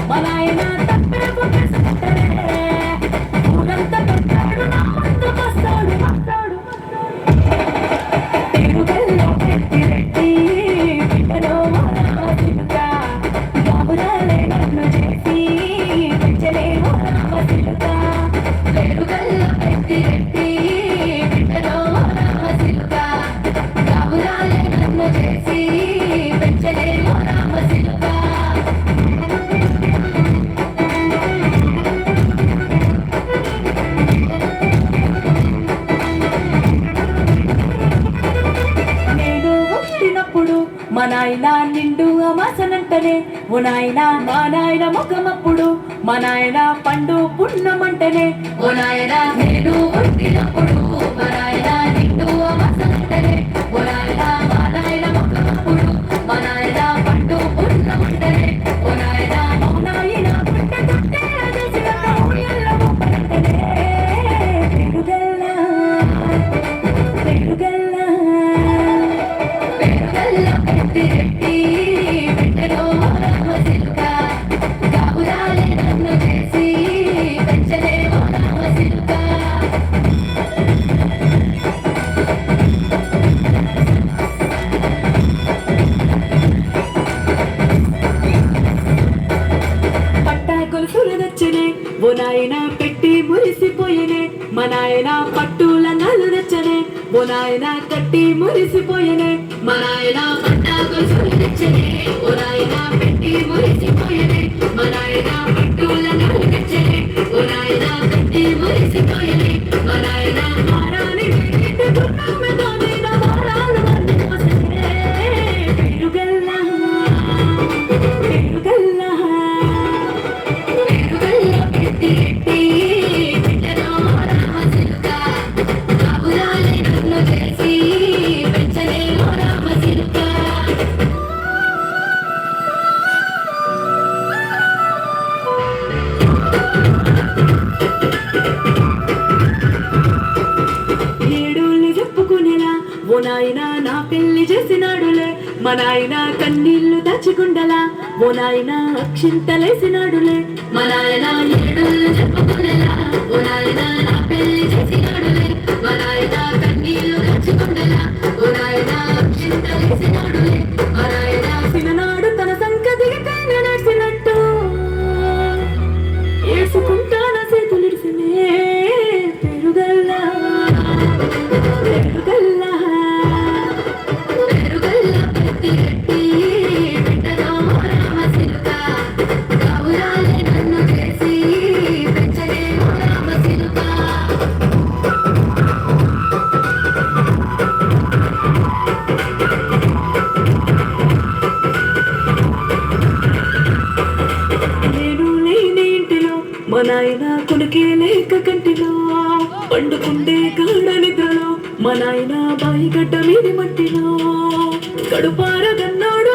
మా నాయన తప్పిన పొగేసుకుంటలే ఊరంతా పెట్టాడు నా ముందు వస్తాడు వస్తాడు తిరుగల్లో పెట్టి రెడ్డి బిడ్డలో చిలుక బాబురాలే నన్ను చేసి పెంచలే చిలుక తిరుగల్లో పెట్టి రెడ్డి బిడ్డలో చిలుక బాబురాలే నన్ను చేసి పెంచలే చిలుక మా నాయన నిండు అమాసనంటనే ఓ నాయన మా నాయన ముఖమప్పుడు మా నాయన పండు పుణ్యమంటనే ఓ నాయన నేను పుట్టినప్పుడు మా నాయన నిండు అమాసనంటనే ఓ నాయన మా నాయన ముఖమప్పుడు మా నాయన పండు పుణ్యమంటనే ఓ నాయన మా నాయన పుట్ట తుట్టే చేసిన కౌయల్ల ముప్పంటనే పెరుగల్ల పెరుగల్ల పెరుగల్ల రెడ్డి బిడ్డలో రామ సిలుక కాపురాలే నన్ను చేసి పెంచలే రామ సిలుక పట్టా గొలుసులు నచ్చనే ఓ నాయన పెట్టి మురిసిపోయనే మా నాయన పట్టుల నలు నచ్చనే ఓ నాయన కట్టి మురిసిపోయనే మా నాయన పట్టా గొలుసులు నచ్చనే ఓ నాయన పెట్టి మురిసిపోయనే మా నాయన పట్టుల నలు నచ్చనే ఓ నాయన కట్టి మురిసిపోయనే మా నాయన మారాని గుర్రమెతో నేను మారాలు వర్ణింపసనే పెరుగల్ల పెరుగల్ల పెరుగల్ల పెట్టి రెడ్డి బిడ్డలో రామ సిలుక కాపురాలే నన్ను చేసి పెంచలే రామ సిలుక ఏడోళ్ళు చెప్పుకునేలా ఓ నాయన నా పెళ్లి చేసినాడులే మా నాయన కన్నీళ్లు దాచికుండలా ఓ నాయన అక్షింతలేసినాడులే మా నాయన ఏడోళ్ళు చెప్పుకునేలా ఓ నాయన నా పెళ్లి చేసినాడులే మా నాయన కన్నీళ్లు దాచికుండలా ఓ నాయన అక్షింతలేసినాడులే మా నాయన సిననాడు తన సంకతి తేనె నడిచినట్టు ఏసుకుంటాన చేతులిడిసినే పెరుగల్ల పెరుగల్ల పెరుగల్ల పెట్టి రెడ్డి బిడ్డలో రామ సిలుక కాపురాలే నన్ను చేసి పెంచలే రామ సిలుక నేను లేని ఇంటిలో మా నాయన కొడుకే లేక కంటిలో పండుకుండే గాఢ నిద్రలో మా నాయన బాయి గడ్డ మీది మట్టిలో కడుపారగన్నాడు